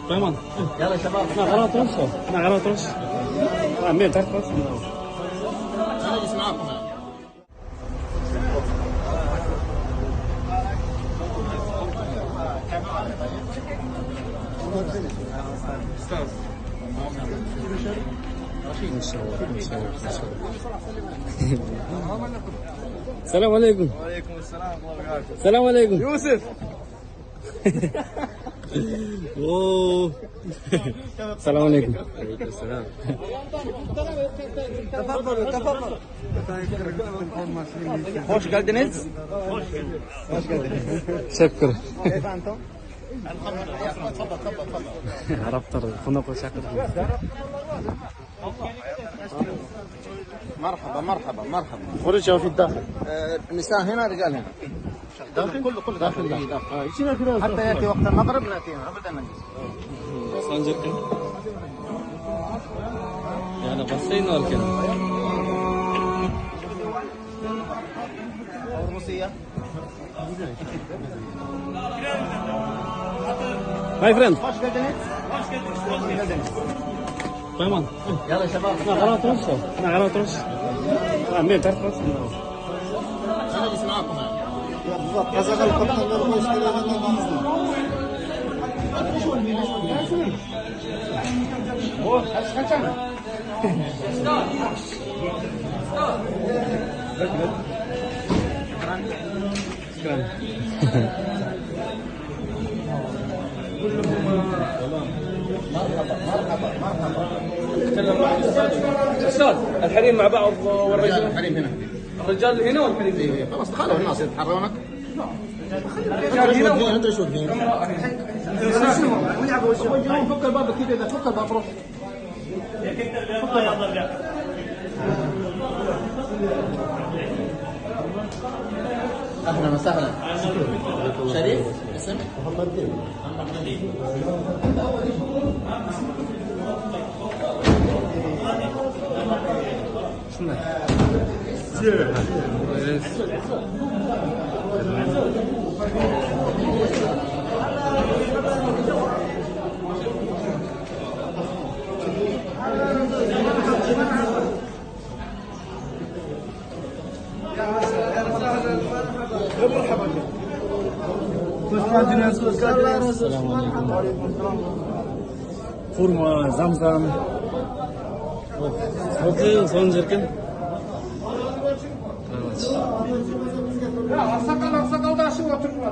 Tamam. يلا شباب نغرى تروس نغرى تروس مين تعرف تروس انا اجلس معاكم استاذ السلام عليكم. وعليكم السلام ورحمه الله وبركاته. السلام عليكم يوسف اوه السلام عليكم. وعليكم السلام. تفضل تفضل. خوش geldiniz. خوش geldiniz. شكرا. كيف انتم؟ الحمد لله. تفضل تفضل تفضل. عرفت الفندق شكرا. مرحبا مرحبا مرحبا. خرج في الداخل. النساء هنا رجال هنا. داخل كله داخل داخل. حتى ياتي وقت المغرب ناتينا ابدا نجلس. سانجركن. يعني بسين ولكن. روسيا. ماي فريند. خوش geldiniz. خوش geldiniz. تمام. يلا شباب نغرى تروس نغرى تروس مين تعرف تروس انا اجلس معاكم استاذ الحريم مع بعض والرجال الحريم هنا الرجال هنا والحريم إيه، خلاص دخلوا الناس يتحرونك. الرجال هنا انت شو فين؟ فك الباب كذا اذا فك الباب روح اهلا وسهلا. شريف اسمك؟ محمد دين. السلام عليكم. فورما زمزم اوكي سانجركن. sakal da şu oturma.